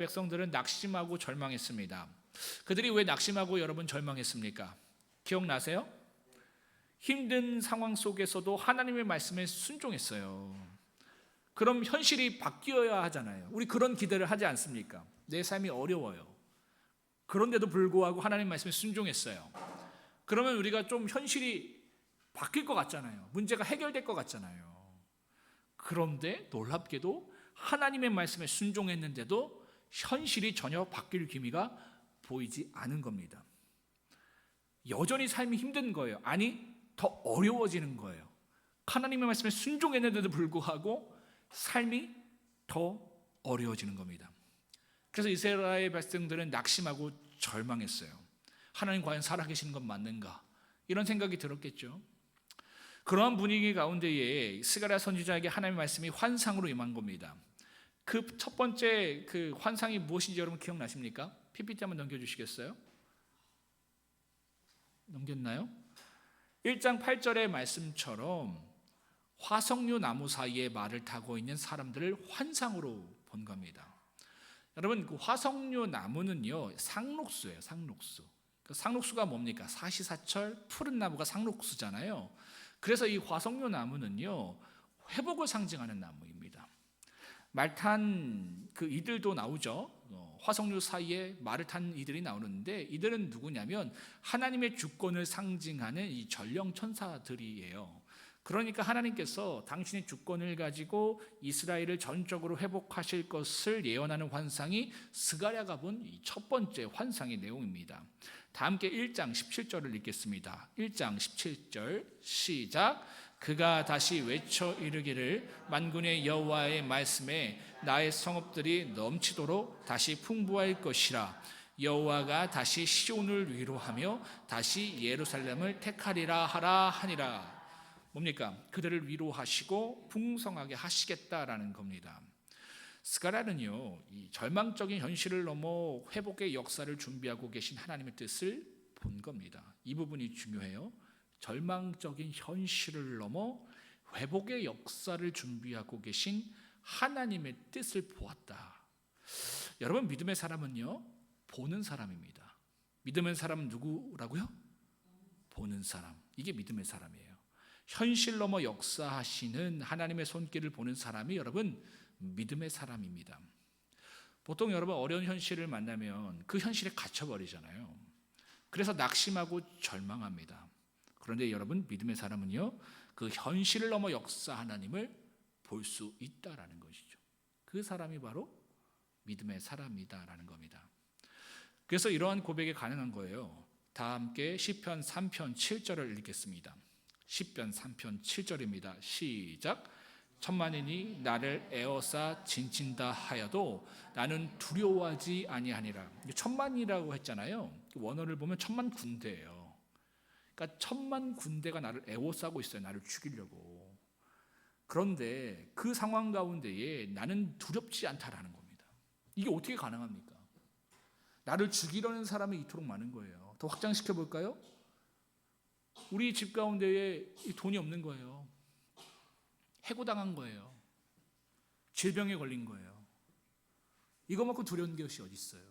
백성들은 낙심하고 절망했습니다. 그들이 왜 낙심하고 여러분 절망했습니까? 기억나세요? 힘든 상황 속에서도 하나님의 말씀에 순종했어요. 그럼 현실이 바뀌어야 하잖아요. 우리 그런 기대를 하지 않습니까? 내 삶이 어려워요. 그런데도 불구하고 하나님 말씀에 순종했어요. 그러면 우리가 좀 현실이 바뀔 것 같잖아요. 문제가 해결될 것 같잖아요. 그런데 놀랍게도 하나님의 말씀에 순종했는데도 현실이 전혀 바뀔 기미가 보이지 않은 겁니다. 여전히 삶이 힘든 거예요. 아니, 더 어려워지는 거예요. 하나님의 말씀에 순종했는데도 불구하고 삶이 더 어려워지는 겁니다. 그래서 이스라엘 백성들은 낙심하고 절망했어요. 하나님 과연 살아계시는 건 맞는가? 이런 생각이 들었겠죠. 그러한 분위기 가운데에 스가랴 선지자에게 하나님의 말씀이 환상으로 임한 겁니다. 그 첫 번째 그 환상이 무엇인지 여러분 기억나십니까? PPT 한번 넘겨주시겠어요? 넘겼나요? 1장 8절의 말씀처럼 화석류 나무 사이에 말을 타고 있는 사람들을 환상으로 본 겁니다. 여러분, 그 화석류 나무는요, 상록수예요. 상록수. 그 상록수가 뭡니까? 사시사철 푸른 나무가 상록수잖아요. 그래서 이 화석류 나무는요, 회복을 상징하는 나무입니다. 말탄 그 이들도 나오죠. 화석류 사이에 말을 탄 이들이 나오는데, 이들은 누구냐면 하나님의 주권을 상징하는 이 전령 천사들이에요. 그러니까 하나님께서 당신의 주권을 가지고 이스라엘을 전적으로 회복하실 것을 예언하는 환상이 스가랴가 본 첫 번째 환상의 내용입니다. 다 함께 1장 17절을 읽겠습니다. 1장 17절 시작. 그가 다시 외쳐 이르기를 만군의 여호와의 말씀에 나의 성읍들이 넘치도록 다시 풍부할 것이라. 여호와가 다시 시온을 위로하며 다시 예루살렘을 택하리라 하라 하니라. 뭡니까? 그들을 위로하시고 풍성하게 하시겠다라는 겁니다. 스가랴는요, 이 절망적인 현실을 넘어 회복의 역사를 준비하고 계신 하나님의 뜻을 본 겁니다. 이 부분이 중요해요. 절망적인 현실을 넘어 회복의 역사를 준비하고 계신 하나님의 뜻을 보았다. 여러분, 믿음의 사람은요, 보는 사람입니다. 믿음의 사람은 누구라고요? 보는 사람. 이게 믿음의 사람이에요. 현실 넘어 역사하시는 하나님의 손길을 보는 사람이 여러분 믿음의 사람입니다. 보통 여러분 어려운 현실을 만나면 그 현실에 갇혀버리잖아요. 그래서 낙심하고 절망합니다. 그런데 여러분 믿음의 사람은요, 그 현실을 넘어 역사 하나님을 볼 수 있다라는 것이죠. 그 사람이 바로 믿음의 사람이다라는 겁니다. 그래서 이러한 고백이 가능한 거예요. 다 함께 시편 3편 7절을 읽겠습니다. 시편 3편 7절입니다. 시작. 천만인이 나를 에워싸 진친다 하여도 나는 두려워하지 아니하니라. 천만이라고 했잖아요. 원어를 보면 천만 군대예요. 그러니까 천만 군대가 나를 에워싸고 있어요. 나를 죽이려고. 그런데 그 상황 가운데에 나는 두렵지 않다라는 겁니다. 이게 어떻게 가능합니까? 나를 죽이려는 사람이 이토록 많은 거예요. 더 확장시켜 볼까요? 우리 집 가운데에 돈이 없는 거예요. 해고당한 거예요. 질병에 걸린 거예요. 이거만큼 두려운 것이 어디 있어요?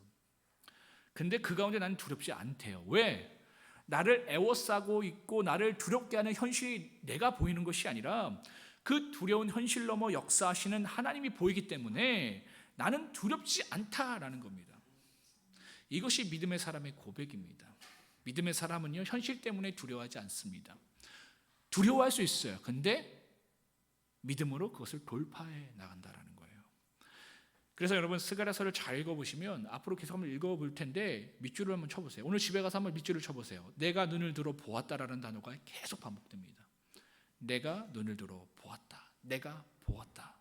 근데 그 가운데 나는 두렵지 않대요. 왜? 나를 애워싸고 있고 나를 두렵게 하는 현실이 내가 보이는 것이 아니라 그 두려운 현실 넘어 역사하시는 하나님이 보이기 때문에 나는 두렵지 않다라는 겁니다. 이것이 믿음의 사람의 고백입니다. 믿음의 사람은요, 현실 때문에 두려워하지 않습니다. 두려워할 수 있어요. 근데 믿음으로 그것을 돌파해 나간다라는 거예요. 그래서 여러분 스가랴서를 잘 읽어보시면 앞으로 계속 한번 읽어볼 텐데 밑줄을 한번 쳐보세요. 오늘 집에 가서 한번 밑줄을 쳐보세요. 내가 눈을 들어 보았다라는 단어가 계속 반복됩니다. 내가 눈을 들어 보았다. 내가 보았다.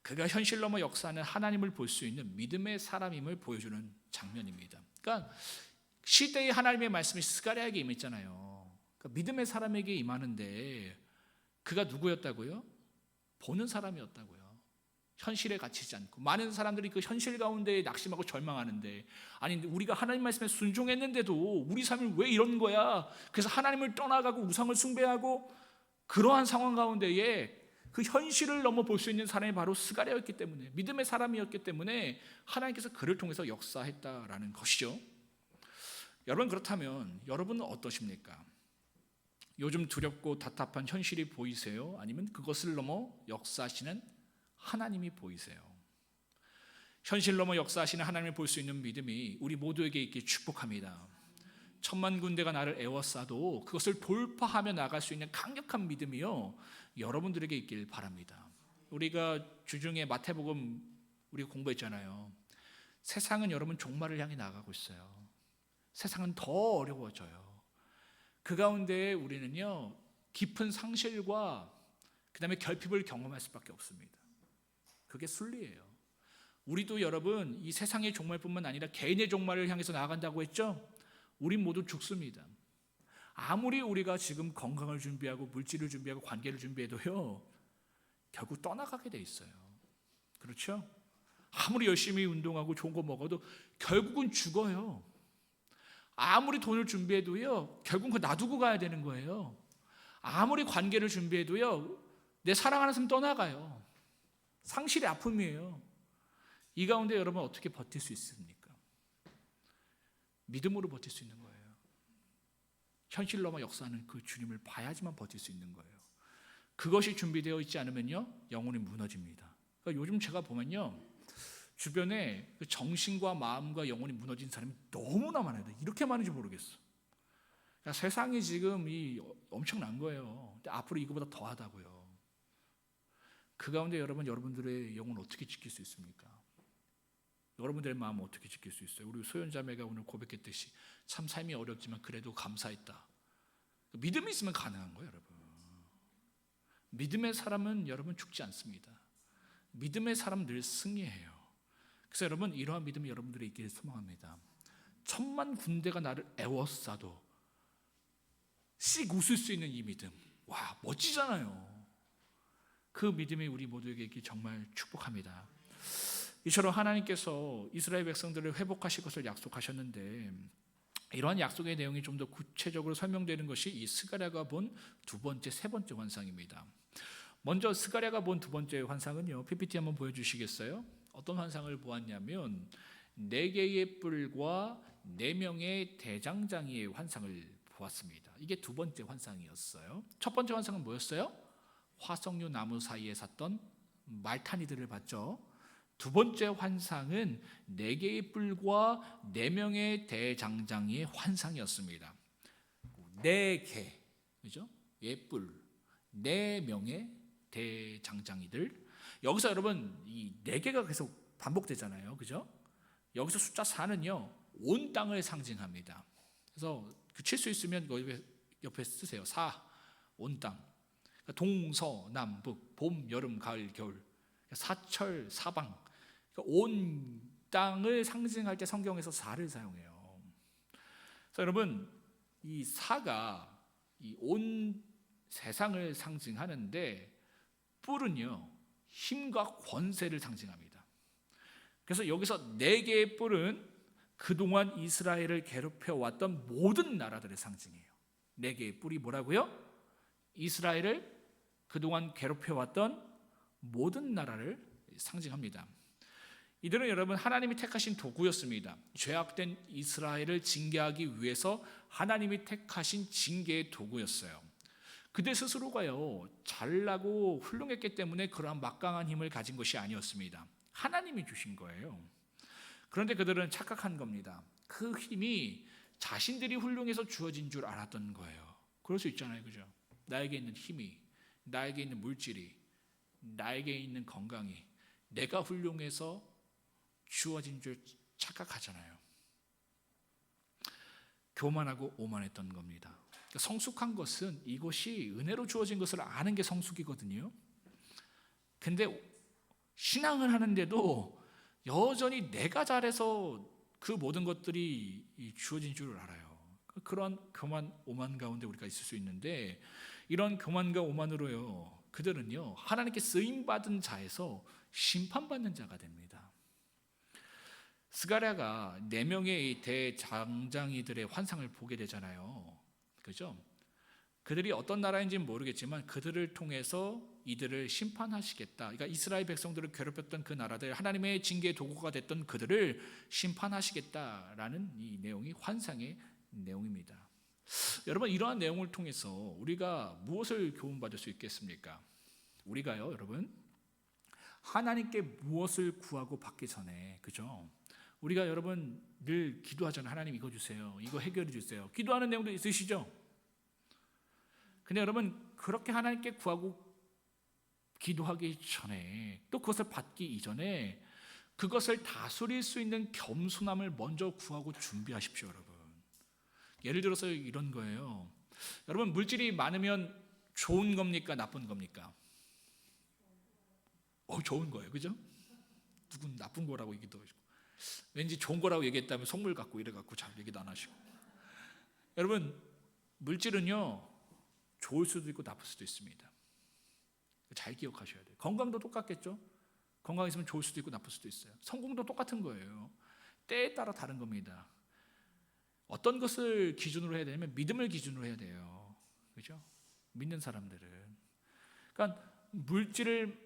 그가 현실 넘어 역사하는 하나님을 볼 수 있는 믿음의 사람임을 보여주는 장면입니다. 그러니까 시대의 하나님의 말씀이 스가랴에게 임했잖아요. 그러니까 믿음의 사람에게 임하는데 그가 누구였다고요? 보는 사람이었다고요. 현실에 갇히지 않고 많은 사람들이 그 현실 가운데 낙심하고 절망하는데, 아니 우리가 하나님 말씀에 순종했는데도 우리 삶이 왜 이런 거야? 그래서 하나님을 떠나가고 우상을 숭배하고 그러한 상황 가운데에 그 현실을 넘어 볼 수 있는 사람이 바로 스가랴였기 때문에, 믿음의 사람이었기 때문에 하나님께서 그를 통해서 역사했다라는 것이죠. 여러분, 그렇다면 여러분은 어떠십니까? 요즘 두렵고 답답한 현실이 보이세요? 아니면 그것을 넘어 역사하시는 하나님이 보이세요? 현실 넘어 역사하시는 하나님을 볼 수 있는 믿음이 우리 모두에게 있길 축복합니다. 천만 군대가 나를 에워싸도 그것을 돌파하며 나갈 수 있는 강력한 믿음이요, 여러분들에게 있길 바랍니다. 우리가 주중에 마태복음 우리 공부했잖아요. 세상은 여러분 종말을 향해 나가고 있어요. 세상은 더 어려워져요. 그 가운데 우리는요, 깊은 상실과 그 다음에 결핍을 경험할 수밖에 없습니다. 그게 순리예요. 우리도 여러분 이 세상의 종말뿐만 아니라 개인의 종말을 향해서 나아간다고 했죠? 우린 모두 죽습니다. 아무리 우리가 지금 건강을 준비하고 물질을 준비하고 관계를 준비해도요, 결국 떠나가게 돼 있어요. 그렇죠? 아무리 열심히 운동하고 좋은 거 먹어도 결국은 죽어요. 아무리 돈을 준비해도요, 결국은 그거 놔두고 가야 되는 거예요. 아무리 관계를 준비해도요, 내 사랑하는 사람 떠나가요. 상실의 아픔이에요. 이 가운데 여러분 어떻게 버틸 수 있습니까? 믿음으로 버틸 수 있는 거예요. 현실 넘어 역사하는 그 주님을 봐야지만 버틸 수 있는 거예요. 그것이 준비되어 있지 않으면요, 영혼이 무너집니다. 그러니까 요즘 제가 보면요, 주변에 정신과 마음과 영혼이 무너진 사람이 너무나 많아요. 이렇게 많은지 모르겠어. 그러니까 세상이 지금 엄청난 거예요. 근데 앞으로 이거보다 더하다고요. 그 가운데 여러분들의 영혼을 어떻게 지킬 수 있습니까? 여러분들의 마음을 어떻게 지킬 수 있어요? 우리 소연자매가 오늘 고백했듯이 참 삶이 어렵지만 그래도 감사했다. 믿음이 있으면 가능한 거예요, 여러분. 믿음의 사람은 여러분 죽지 않습니다. 믿음의 사람 늘 승리해요. 그래서 여러분, 이러한 믿음이 여러분들이 있기를 소망합니다. 천만 군대가 나를 애워싸도 씩 웃을 수 있는 이 믿음, 와, 멋지잖아요. 그 믿음이 우리 모두에게 있기 정말 축복합니다. 이처럼 하나님께서 이스라엘 백성들을 회복하실 것을 약속하셨는데, 이러한 약속의 내용이 좀 더 구체적으로 설명되는 것이 이 스가랴가 본 두 번째, 세 번째 환상입니다. 먼저 스가랴가 본 두 번째 환상은요, PPT 한번 보여주시겠어요? 어떤 환상을 보았냐면 4개의 뿔과 4명의 대장장이의 환상을 보았습니다. 이게 두 번째 환상이었어요. 첫 번째 환상은 뭐였어요? 화석류 나무 사이에 샀던 말타니들을 봤죠. 두 번째 환상은 4개의 뿔과 4명의 대장장이의 환상이었습니다. 4개, 그죠? 예뿔, 4명의 대장장이들. 여기서 여러분 이 4개가 계속 반복되잖아요, 그죠? 여기서 숫자 4는요, 온 땅을 상징합니다. 그래서 칠 수 있으면 옆에 쓰세요. 4, 온 땅. 동서남북, 봄, 여름, 가을, 겨울, 사철, 사방, 온 땅을 상징할 때 성경에서 4를 사용해요. 그래서 여러분, 이 4가 이 온 세상을 상징하는데, 뿔은요, 힘과 권세를 상징합니다. 그래서 여기서 4개의 뿔은 그동안 이스라엘을 괴롭혀왔던 모든 나라들의 상징이에요. 4개의 뿔이 뭐라고요? 이스라엘을 그동안 괴롭혀왔던 모든 나라를 상징합니다. 이들은 여러분 하나님이 택하신 도구였습니다. 죄악된 이스라엘을 징계하기 위해서 하나님이 택하신 징계의 도구였어요. 그들 스스로가요, 잘나고 훌륭했기 때문에 그러한 막강한 힘을 가진 것이 아니었습니다. 하나님이 주신 거예요. 그런데 그들은 착각한 겁니다. 그 힘이 자신들이 훌륭해서 주어진 줄 알았던 거예요. 그럴 수 있잖아요, 그죠? 나에게 있는 힘이, 나에게 있는 물질이, 나에게 있는 건강이 내가 훌륭해서 주어진 줄 착각하잖아요. 교만하고 오만했던 겁니다. 성숙한 것은 이것이 은혜로 주어진 것을 아는 게 성숙이거든요. 근데 신앙을 하는데도 여전히 내가 잘해서 그 모든 것들이 주어진 줄 알아요. 그런 교만, 오만 가운데 우리가 있을 수 있는데, 이런 교만과 오만으로요, 그들은요, 하나님께 쓰임받은 자에서 심판받는 자가 됩니다. 스가랴가 4명의 대장장이들의 환상을 보게 되잖아요, 그죠? 그들이 어떤 나라인지는 모르겠지만 그들을 통해서 이들을 심판하시겠다. 그러니까 이스라엘 백성들을 괴롭혔던 그 나라들, 하나님의 징계의 도구가 됐던 그들을 심판하시겠다라는 이 내용이 환상의 내용입니다. 여러분, 이러한 내용을 통해서 우리가 무엇을 교훈받을 수 있겠습니까? 우리가요, 여러분, 하나님께 무엇을 구하고 받기 전에, 그죠? 우리가 여러분 늘 기도하잖아요. 하나님 이거 주세요, 이거 해결해 주세요. 기도하는 내용도 있으시죠? 근데 여러분, 그렇게 하나님께 구하고 기도하기 전에, 또 그것을 받기 이전에 그것을 다스릴 수 있는 겸손함을 먼저 구하고 준비하십시오, 여러분. 예를 들어서 이런 거예요. 여러분, 물질이 많으면 좋은 겁니까, 나쁜 겁니까? 좋은 거예요, 그죠? 누군 나쁜 거라고 얘기도 하시고, 왠지 좋은 거라고 얘기했다면 속물 갖고 이래 갖고 잘 얘기도 안 하시고. 여러분, 물질은요, 좋을 수도 있고 나쁠 수도 있습니다. 잘 기억하셔야 돼요. 건강도 똑같겠죠? 건강 있으면 좋을 수도 있고 나쁠 수도 있어요. 성공도 똑같은 거예요. 때에 따라 다른 겁니다. 어떤 것을 기준으로 해야 되냐면 믿음을 기준으로 해야 돼요. 그죠? 믿는 사람들은. 그러니까 물질이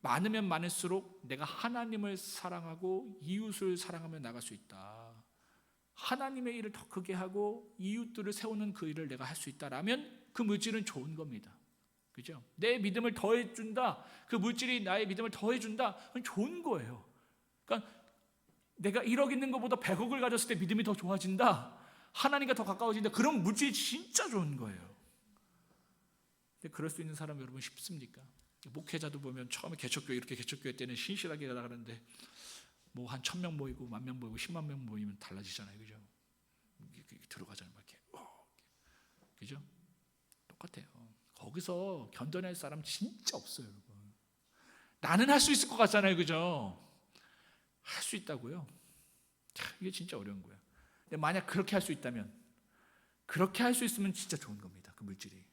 많으면 많을수록 내가 하나님을 사랑하고 이웃을 사랑하며 나갈 수 있다. 하나님의 일을 더 크게 하고 이웃들을 세우는 그 일을 내가 할 수 있다라면 그 물질은 좋은 겁니다. 그죠? 내 믿음을 더해준다. 그 물질이 나의 믿음을 더해준다. 그건 좋은 거예요. 그러니까 내가 1억 있는 것보다 100억을 가졌을 때 믿음이 더 좋아진다. 하나님과 더 가까워진다. 그런 물질이 진짜 좋은 거예요. 근데 그럴 수 있는 사람 여러분 쉽습니까? 목회자도 보면 처음에 개척교회, 이렇게 개척교회 때는 신실하게 나가는데 뭐 한 1000명 모이고 10,000명 모이고 10만 명 모이면 달라지잖아요, 그죠? 들어가잖아요, 막 이렇게. 그죠? 똑같아요. 거기서 견뎌낼 사람 진짜 없어요, 여러분. 나는 할 수 있을 것 같잖아요, 그죠? 할 수 있다고요? 이게 진짜 어려운 거예요. 근데 만약 그렇게 할 수 있다면, 그렇게 할 수 있으면 진짜 좋은 겁니다, 그 물질이.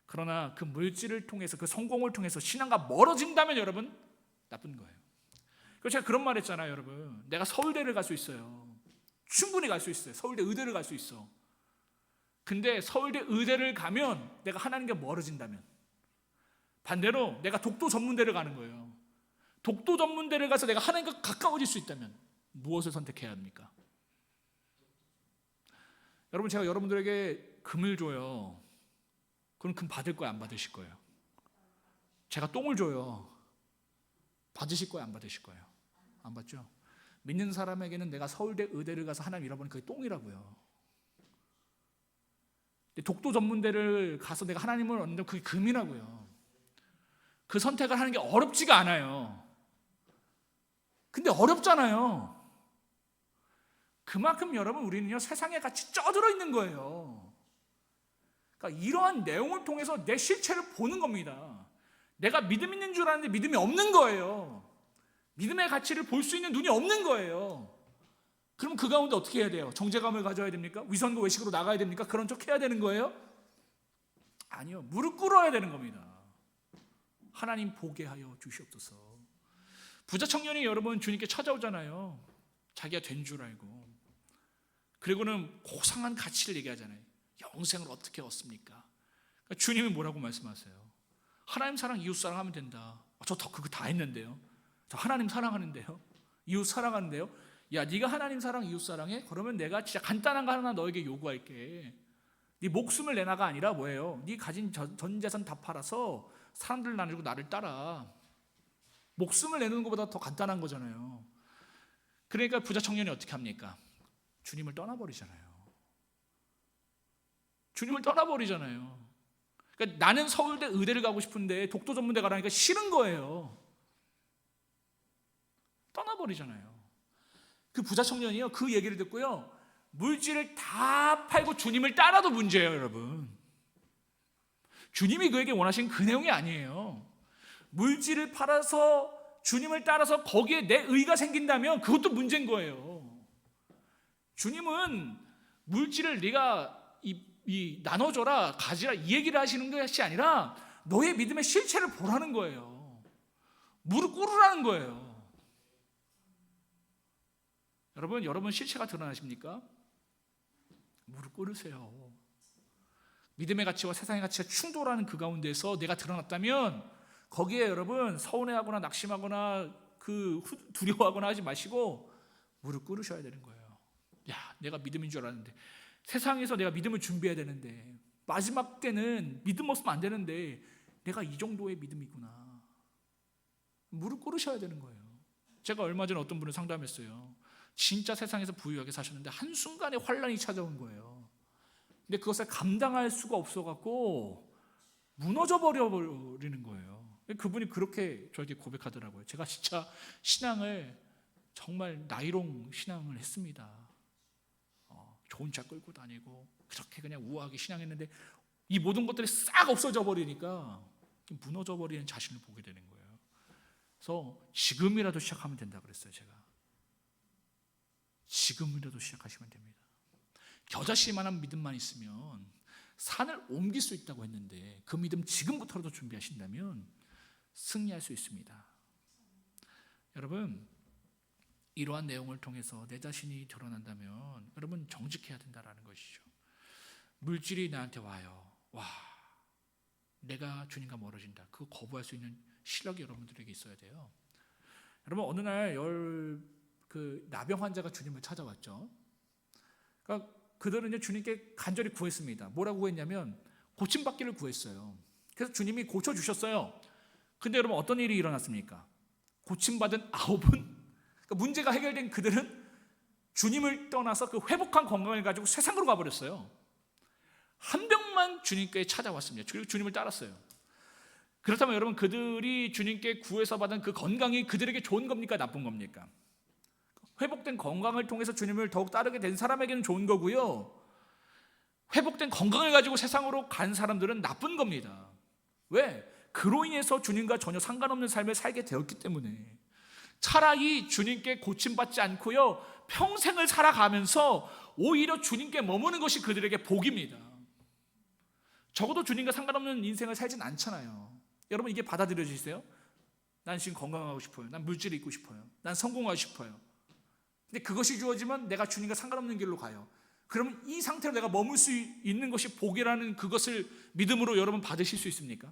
그러나 그 물질을 통해서, 그 성공을 통해서 신앙과 멀어진다면 여러분 나쁜 거예요. 그래서 제가 그런 말 했잖아요, 여러분. 내가 서울대를 갈 수 있어요. 충분히 갈 수 있어요. 서울대 의대를 갈 수 있어. 근데 서울대 의대를 가면 내가 하나님과 멀어진다면, 반대로 내가 독도 전문대를 가는 거예요. 독도 전문대를 가서 내가 하나님과 가까워질 수 있다면 무엇을 선택해야 합니까? 여러분, 제가 여러분들에게 금을 줘요. 그럼 금 받을 거예요, 안 받으실 거예요? 제가 똥을 줘요. 받으실 거예요, 안 받으실 거예요? 안 받죠? 믿는 사람에게는 내가 서울대 의대를 가서 하나님 잃어버리면 그게 똥이라고요. 독도 전문대를 가서 내가 하나님을 얻는다면 그게 금이라고요. 그 선택을 하는 게 어렵지가 않아요. 근데 어렵잖아요. 그만큼 여러분, 우리는요, 세상에 같이 쪄들어 있는 거예요. 그러니까 이러한 내용을 통해서 내 실체를 보는 겁니다. 내가 믿음 있는 줄 아는데 믿음이 없는 거예요. 믿음의 가치를 볼 수 있는 눈이 없는 거예요. 그럼 그 가운데 어떻게 해야 돼요? 정죄감을 가져야 됩니까? 위선과 외식으로 나가야 됩니까? 그런 척 해야 되는 거예요? 아니요. 무릎 꿇어야 되는 겁니다. 하나님 보게 하여 주시옵소서. 부자 청년이 여러분 주님께 찾아오잖아요. 자기가 된 줄 알고. 그리고는 고상한 가치를 얘기하잖아요. 영생을 어떻게 얻습니까? 그러니까 주님이 뭐라고 말씀하세요? 하나님 사랑, 이웃 사랑하면 된다. 저 그거 다 했는데요. 저 하나님 사랑하는데요. 이웃 사랑하는데요. 야, 네가 하나님 사랑, 이웃 사랑해? 그러면 내가 진짜 간단한 거 하나 너에게 요구할게. 네 목숨을 내놔가 아니라 뭐예요? 네 가진 전 재산 다 팔아서 사람들 나누고 나를 따라. 목숨을 내놓는 것보다 더 간단한 거잖아요. 그러니까 부자 청년이 어떻게 합니까? 주님을 떠나버리잖아요. 주님을 떠나버리잖아요. 그러니까 나는 서울대 의대를 가고 싶은데 독도 전문대 가라니까 싫은 거예요. 떠나버리잖아요. 그 부자 청년이요, 그 얘기를 듣고요, 물질을 다 팔고 주님을 따라도 문제예요, 여러분. 주님이 그에게 원하신 그 내용이 아니에요. 물질을 팔아서 주님을 따라서 거기에 내 의가 생긴다면 그것도 문제인 거예요. 주님은 물질을 네가 나눠줘라, 가지라, 이 얘기를 하시는 것이 아니라 너의 믿음의 실체를 보라는 거예요. 무릎 꿇으라는 거예요. 여러분 실체가 드러나십니까? 무릎 꿇으세요. 믿음의 가치와 세상의 가치가 충돌하는 그 가운데서 내가 드러났다면 거기에 여러분 서운해하거나 낙심하거나 두려워하거나 하지 마시고 무릎 꿇으셔야 되는 거예요. 야, 내가 믿음인 줄 알았는데, 세상에서 내가 믿음을 준비해야 되는데, 마지막 때는 믿음 없으면 안 되는데 내가 이 정도의 믿음이구나. 무릎 꿇으셔야 되는 거예요. 제가 얼마 전에 어떤 분을 상담했어요. 진짜 세상에서 부유하게 사셨는데 한순간에 환란이 찾아온 거예요. 근데 그것을 감당할 수가 없어갖고 무너져 버리는 거예요. 그분이 그렇게 저에게 고백하더라고요. 제가 진짜 신앙을 정말 나이롱 신앙을 했습니다. 좋은 차 끌고 다니고 그렇게 그냥 우아하게 신앙했는데 이 모든 것들이 싹 없어져 버리니까 무너져 버리는 자신을 보게 되는 거예요. 그래서 지금이라도 시작하면 된다 그랬어요. 제가 지금이라도 시작하시면 됩니다. 겨자씨만한 믿음만 있으면 산을 옮길 수 있다고 했는데 그 믿음 지금부터라도 준비하신다면 승리할 수 있습니다. 여러분, 이러한 내용을 통해서 내 자신이 드러난다면 여러분 정직해야 된다라는 것이죠. 물질이 나한테 와요. 와, 내가 주님과 멀어진다. 그거 거부할 수 있는 실력이 여러분들에게 있어야 돼요. 여러분, 어느 날 나병 환자가 주님을 찾아왔죠. 그러니까 그들은 이제 주님께 간절히 구했습니다. 뭐라고 구했냐면 고침받기를 구했어요. 그래서 주님이 고쳐주셨어요. 근데 여러분 어떤 일이 일어났습니까? 고침받은 9은, 그러니까 문제가 해결된 그들은 주님을 떠나서 그 회복한 건강을 가지고 세상으로 가버렸어요. 한 명만 주님께 찾아왔습니다. 그리고 주님을 따랐어요. 그렇다면 여러분, 그들이 주님께 구해서 받은 그 건강이 그들에게 좋은 겁니까? 나쁜 겁니까? 회복된 건강을 통해서 주님을 더욱 따르게 된 사람에게는 좋은 거고요, 회복된 건강을 가지고 세상으로 간 사람들은 나쁜 겁니다. 왜? 그로 인해서 주님과 전혀 상관없는 삶을 살게 되었기 때문에. 차라리 주님께 고침받지 않고요 평생을 살아가면서 오히려 주님께 머무는 것이 그들에게 복입니다. 적어도 주님과 상관없는 인생을 살진 않잖아요. 여러분, 이게 받아들여지세요? 난 지금 건강하고 싶어요. 난 물질을 잊고 싶어요. 난 성공하고 싶어요. 근데 그것이 주어지면 내가 주님과 상관없는 길로 가요. 그러면 이 상태로 내가 머물 수 있는 것이 복이라는 그것을 믿음으로 여러분 받으실 수 있습니까?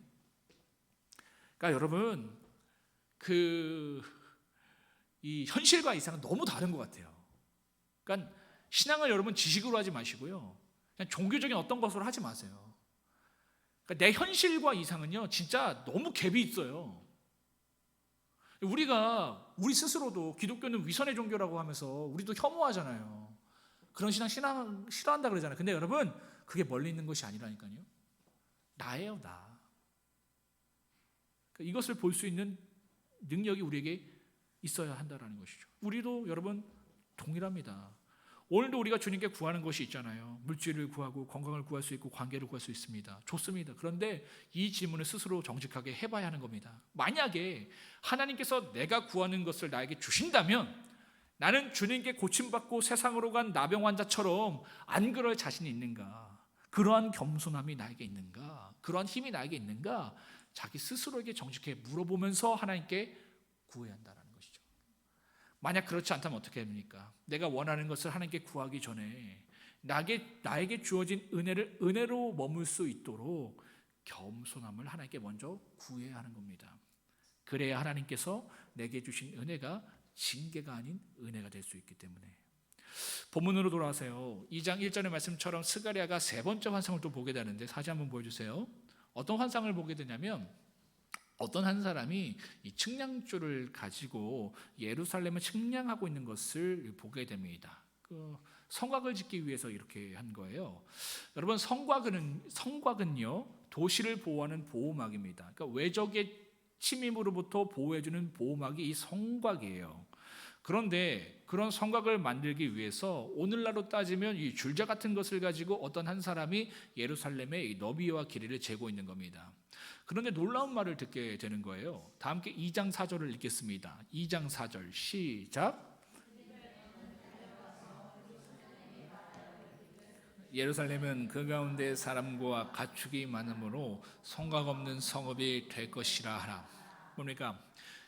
그러니까 여러분, 이 현실과 이상은 너무 다른 것 같아요. 그러니까 신앙을 여러분 지식으로 하지 마시고요, 그냥 종교적인 어떤 것으로 하지 마세요. 그러니까 내 현실과 이상은요 진짜 너무 갭이 있어요. 우리 스스로도 기독교는 위선의 종교라고 하면서 우리도 혐오하잖아요. 그런 신앙 싫어한다 그러잖아요. 근데 여러분, 그게 멀리 있는 것이 아니라니까요. 나예요, 나. 그러니까 이것을 볼 수 있는 능력이 우리에게 있어야 한다는 것이죠. 우리도 여러분 동일합니다. 오늘도 우리가 주님께 구하는 것이 있잖아요. 물질을 구하고 건강을 구할 수 있고 관계를 구할 수 있습니다. 좋습니다. 그런데 이 질문을 스스로 정직하게 해봐야 하는 겁니다. 만약에 하나님께서 내가 구하는 것을 나에게 주신다면 나는 주님께 고침받고 세상으로 간 나병 환자처럼 안 그럴 자신이 있는가? 그러한 겸손함이 나에게 있는가? 그러한 힘이 나에게 있는가? 자기 스스로에게 정직하게 물어보면서 하나님께 구해야 한다는 것이죠. 만약 그렇지 않다면 어떻게 합니까? 내가 원하는 것을 하나님께 구하기 전에 나에게 주어진 은혜를 은혜로 머물 수 있도록 겸손함을 하나님께 먼저 구해야 하는 겁니다. 그래야 하나님께서 내게 주신 은혜가 징계가 아닌 은혜가 될 수 있기 때문에. 본문으로 돌아와서요, 2장 1절의 말씀처럼 스가랴가 세 번째 환상을 또 보게 되는데, 사진 한번 보여주세요. 어떤 환상을 보게 되냐면, 어떤 한 사람이 이 측량줄을 가지고 예루살렘을 측량하고 있는 것을 보게 됩니다. 성곽을 짓기 위해서 이렇게 한 거예요. 여러분, 성곽은요 도시를 보호하는 보호막입니다. 그러니까 외적의 침입으로부터 보호해주는 보호막이 이 성곽이에요. 그런데 그런 성곽을 만들기 위해서 오늘날로 따지면 이 줄자 같은 것을 가지고 어떤 한 사람이 예루살렘의 이 너비와 길이를 재고 있는 겁니다. 그런데 놀라운 말을 듣게 되는 거예요. 다 함께 2장 4절을 읽겠습니다. 2장 4절 시작. 예루살렘은 그 가운데 사람과 가축이 많으므로 성곽 없는 성읍이 될 것이라 하라. 뭡니까?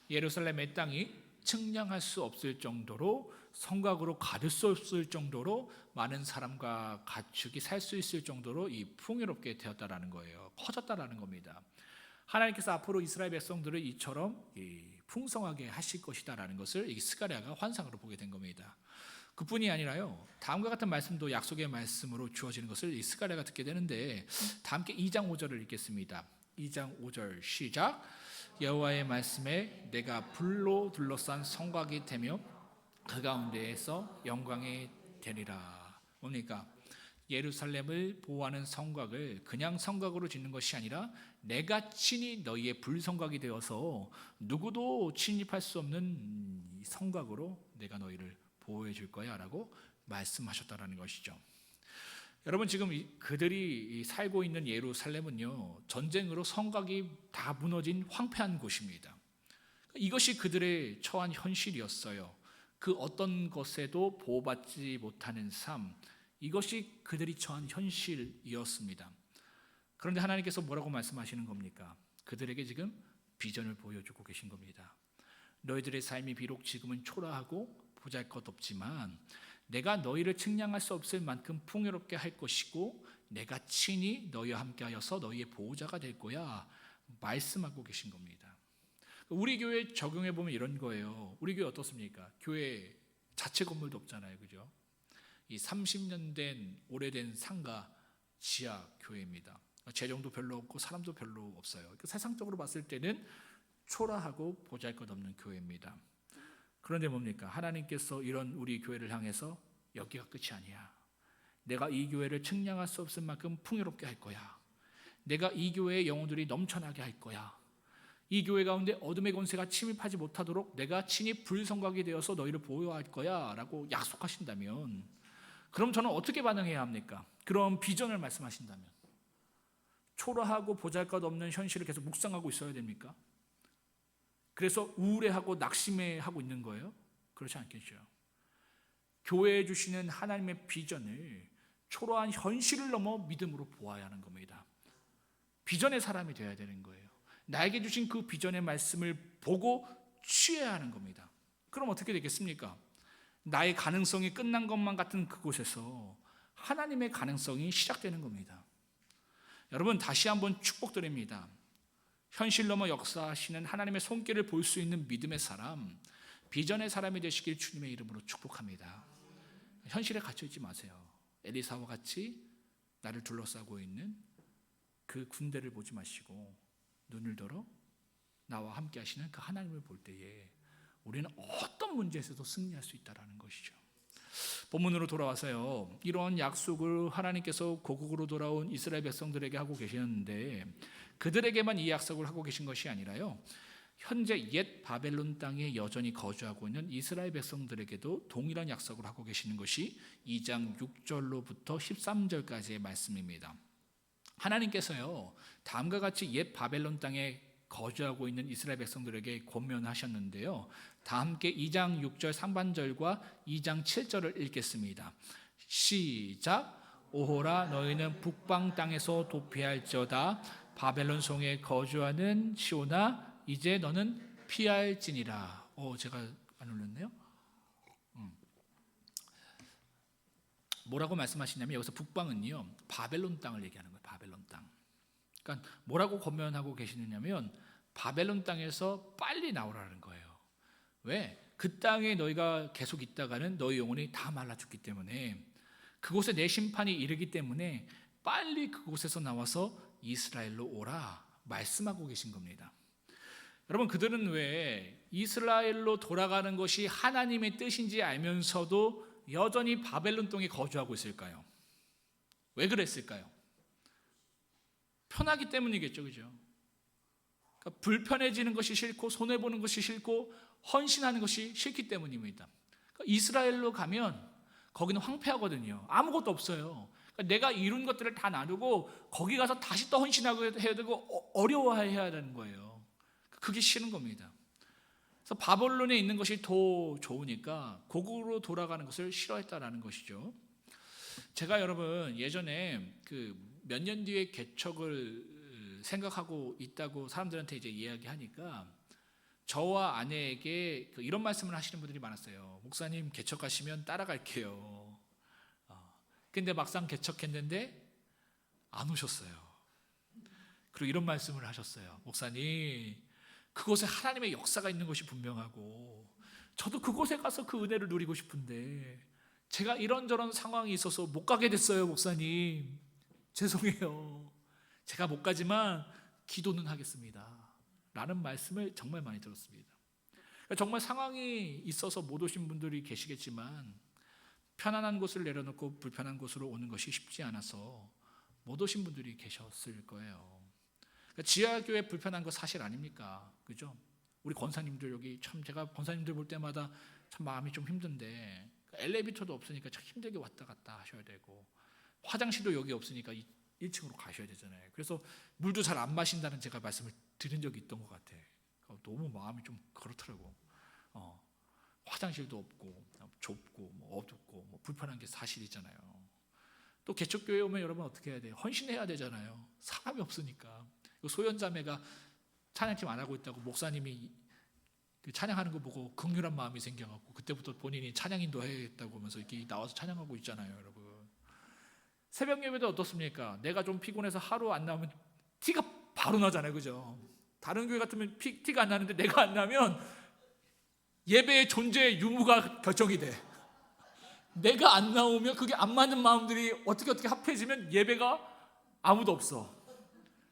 예루살렘의 땅이 측량할 수 없을 정도로 성곽으로 가둘 수 없을 정도로 많은 사람과 가축이 살 수 있을 정도로 이 풍요롭게 되었다라는 거예요. 커졌다라는 겁니다. 하나님께서 앞으로 이스라엘 백성들을 이처럼 풍성하게 하실 것이다라는 것을 이 스가랴가 환상으로 보게 된 겁니다. 그뿐이 아니라요, 다음과 같은 말씀도 약속의 말씀으로 주어지는 것을 이 스가랴가 듣게 되는데, 다 함께 2장 5절을 읽겠습니다. 2장 5절 시작. 여호와의 말씀에 내가 불로 둘러싼 성곽이 되며 그 가운데에서 영광이 되리라. 뭡니까? 예루살렘을 보호하는 성곽을 그냥 성곽으로 짓는 것이 아니라 내가 친히 너희의 불성곽이 되어서 누구도 침입할 수 없는 성곽으로 내가 너희를 보호해 줄 거야 라고 말씀하셨다라는 것이죠. 여러분, 지금 그들이 살고 있는 예루살렘은요, 전쟁으로 성곽이 다 무너진 황폐한 곳입니다. 이것이 그들의 처한 현실이었어요. 그 어떤 것에도 보호받지 못하는 삶, 이것이 그들이 처한 현실이었습니다. 그런데 하나님께서 뭐라고 말씀하시는 겁니까? 그들에게 지금 비전을 보여주고 계신 겁니다. 너희들의 삶이 비록 지금은 초라하고 보잘것없지만 내가 너희를 측량할 수 없을 만큼 풍요롭게 할 것이고 내가 친히 너희와 함께하여서 너희의 보호자가 될 거야 말씀하고 계신 겁니다. 우리 교회 적용해 보면 이런 거예요. 우리 교회 어떻습니까? 교회 자체 건물도 없잖아요, 그죠? 이 30년 된 오래된 상가 지하 교회입니다. 재정도 별로 없고 사람도 별로 없어요. 세상적으로 봤을 때는 초라하고 보잘것없는 교회입니다. 그런데 뭡니까? 하나님께서 이런 우리 교회를 향해서 여기가 끝이 아니야. 내가 이 교회를 측량할 수 없을 만큼 풍요롭게 할 거야. 내가 이 교회의 영혼들이 넘쳐나게 할 거야. 이 교회 가운데 어둠의 권세가 침입하지 못하도록 내가 친히 불성곽이 되어서 너희를 보호할 거야 라고 약속하신다면, 그럼 저는 어떻게 반응해야 합니까? 그런 비전을 말씀하신다면 초라하고 보잘것없는 현실을 계속 묵상하고 있어야 됩니까? 그래서 우울해하고 낙심해하고 있는 거예요? 그렇지 않겠죠. 교회에 주시는 하나님의 비전을 초라한 현실을 넘어 믿음으로 보아야 하는 겁니다. 비전의 사람이 되어야 되는 거예요. 나에게 주신 그 비전의 말씀을 보고 취해야 하는 겁니다. 그럼 어떻게 되겠습니까? 나의 가능성이 끝난 것만 같은 그곳에서 하나님의 가능성이 시작되는 겁니다. 여러분, 다시 한번 축복드립니다. 현실 넘어 역사하시는 하나님의 손길을 볼 수 있는 믿음의 사람, 비전의 사람이 되시길 주님의 이름으로 축복합니다. 현실에 갇혀있지 마세요. 엘리사와 같이 나를 둘러싸고 있는 그 군대를 보지 마시고 눈을 들어 나와 함께 하시는 그 하나님을 볼 때에 우리는 어떤 문제에서도 승리할 수 있다는 것이죠. 본문으로 돌아와서요, 이러한 약속을 하나님께서 고국으로 돌아온 이스라엘 백성들에게 하고 계셨는데, 그들에게만 이 약속을 하고 계신 것이 아니라요, 현재 옛 바벨론 땅에 여전히 거주하고 있는 이스라엘 백성들에게도 동일한 약속을 하고 계시는 것이 2장 6절로부터 13절까지의 말씀입니다. 하나님께서요, 다음과 같이 옛 바벨론 땅에 거주하고 있는 이스라엘 백성들에게 권면하셨는데요, 다 함께 2장 6절 상반절과 2장 7절을 읽겠습니다. 시작. 오호라, 너희는 북방 땅에서 도피할지어다. 바벨론 성에 거주하는 시온아, 이제 너는 피할지니라. 제가 안 올렸네요. 뭐라고 말씀하시냐면, 여기서 북방은요, 바벨론 땅을 얘기하는 거예요. 바벨론 땅. 그러니까 뭐라고 권면하고 계시느냐면, 바벨론 땅에서 빨리 나오라는 거예요. 왜? 그 땅에 너희가 계속 있다가는 너희 영혼이 다 말라 죽기 때문에, 그곳에 내 심판이 이르기 때문에 빨리 그곳에서 나와서 이스라엘로 오라 말씀하고 계신 겁니다. 여러분, 그들은 왜 이스라엘로 돌아가는 것이 하나님의 뜻인지 알면서도 여전히 바벨론 땅에 거주하고 있을까요? 왜 그랬을까요? 편하기 때문이겠죠, 그죠? 그러니까 불편해지는 것이 싫고 손해보는 것이 싫고 헌신하는 것이 싫기 때문입니다. 그러니까 이스라엘로 가면 거기는 황폐하거든요. 아무것도 없어요. 그러니까 내가 이룬 것들을 다 나누고 거기 가서 다시 또 헌신하고 해야 되고 어려워해야 되는 거예요. 그게 싫은 겁니다. 그래서 바벨론에 있는 것이 더 좋으니까 고국으로 돌아가는 것을 싫어했다라는 것이죠. 제가 여러분 예전에 그 몇 년 뒤에 개척을 생각하고 있다고 사람들한테 이제 이야기하니까 저와 아내에게 이런 말씀을 하시는 분들이 많았어요. 목사님 개척하시면 따라갈게요. 근데 막상 개척했는데 안 오셨어요. 그리고 이런 말씀을 하셨어요. 목사님, 그곳에 하나님의 역사가 있는 것이 분명하고 저도 그곳에 가서 그 은혜를 누리고 싶은데 제가 이런저런 상황이 있어서 못 가게 됐어요. 목사님, 죄송해요. 제가 못 가지만 기도는 하겠습니다 라는 말씀을 정말 많이 들었습니다. 정말 상황이 있어서 못 오신 분들이 계시겠지만 편안한 곳을 내려놓고 불편한 곳으로 오는 것이 쉽지 않아서 못 오신 분들이 계셨을 거예요. 지하교회 불편한 거 사실 아닙니까? 그죠? 우리 권사님들 여기 참 제가 권사님들 볼 때마다 참 마음이 좀 힘든데 엘리베이터도 없으니까 참 힘들게 왔다 갔다 하셔야 되고 화장실도 여기 없으니까 1층으로 가셔야 되잖아요. 그래서 물도 잘 안 마신다는 제가 말씀을 드린 적이 있던 것 같아. 너무 마음이 좀 그렇더라고. 화장실도 없고 좁고 어둡고 불편한 게 사실이잖아요. 또 개척교회 오면 여러분 어떻게 해야 돼요? 헌신해야 되잖아요. 사람이 없으니까. 소연자매가 찬양팀 안 하고 있다고 목사님이 찬양하는 거 보고 긍휼한 마음이 생겨갖고 그때부터 본인이 찬양 인도해야겠다고 하면서 이렇게 나와서 찬양하고 있잖아요, 여러분. 새벽 예배도 어떻습니까? 내가 좀 피곤해서 하루 안 나오면 티가 바로 나잖아요, 그죠? 다른 교회 같으면 티가 안 나는데 내가 안 나면 예배의 존재의 유무가 결정이 돼. 내가 안 나오면 그게 안 맞는 마음들이 어떻게 합해지면 예배가 아무도 없어.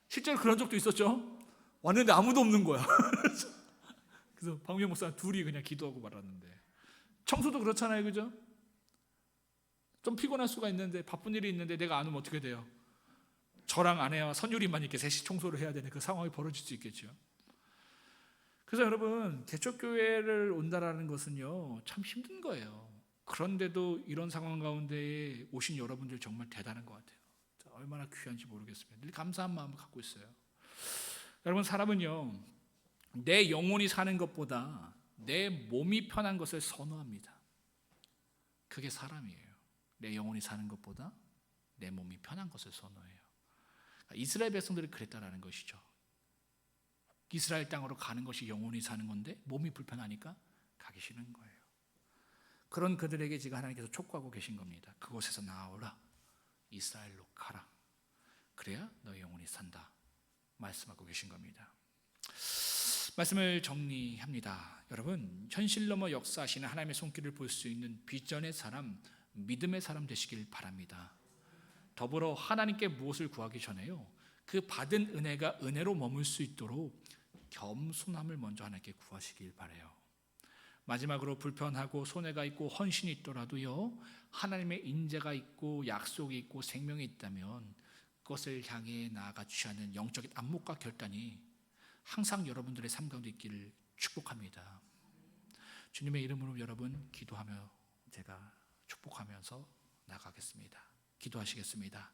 실제로 그런 적도 있었죠. 왔는데 아무도 없는 거야. 그래서 박명 목사 둘이 그냥 기도하고 말았는데 청소도 그렇잖아요, 그죠? 좀 피곤할 수가 있는데 바쁜 일이 있는데 내가 안 오면 어떻게 돼요? 저랑 아내와 선율이만 이렇게 셋이 청소를 해야 되는 그 상황이 벌어질 수 있겠죠. 그래서 여러분 개척교회를 온다라는 것은요 참 힘든 거예요. 그런데도 이런 상황 가운데에 오신 여러분들 정말 대단한 것 같아요. 얼마나 귀한지 모르겠습니다. 늘 감사한 마음을 갖고 있어요. 여러분 사람은요 내 영혼이 사는 것보다 내 몸이 편한 것을 선호합니다. 그게 사람이에요. 내 영혼이 사는 것보다 내 몸이 편한 것을 선호해요. 이스라엘 백성들이 그랬다라는 것이죠. 이스라엘 땅으로 가는 것이 영혼이 사는 건데 몸이 불편하니까 가기 싫은 거예요. 그런 그들에게 지금 하나님께서 촉구하고 계신 겁니다. 그곳에서 나오라. 이스라엘로 가라. 그래야 너의 영혼이 산다. 말씀하고 계신 겁니다. 말씀을 정리합니다. 여러분 현실 넘어 역사하시는 하나님의 손길을 볼 수 있는 비전의 사람, 믿음의 사람 되시길 바랍니다. 더불어 하나님께 무엇을 구하기 전에요 그 받은 은혜가 은혜로 머물 수 있도록 겸손함을 먼저 하나님께 구하시길 바라요. 마지막으로 불편하고 손해가 있고 헌신이 있더라도요 하나님의 인재가 있고 약속이 있고 생명이 있다면 그것을 향해 나아가 취하는 영적인 안목과 결단이 항상 여러분들의 삶 가운데 있기를 축복합니다. 주님의 이름으로 여러분 기도하며 제가 축복하면서 나가겠습니다. 기도하시겠습니다.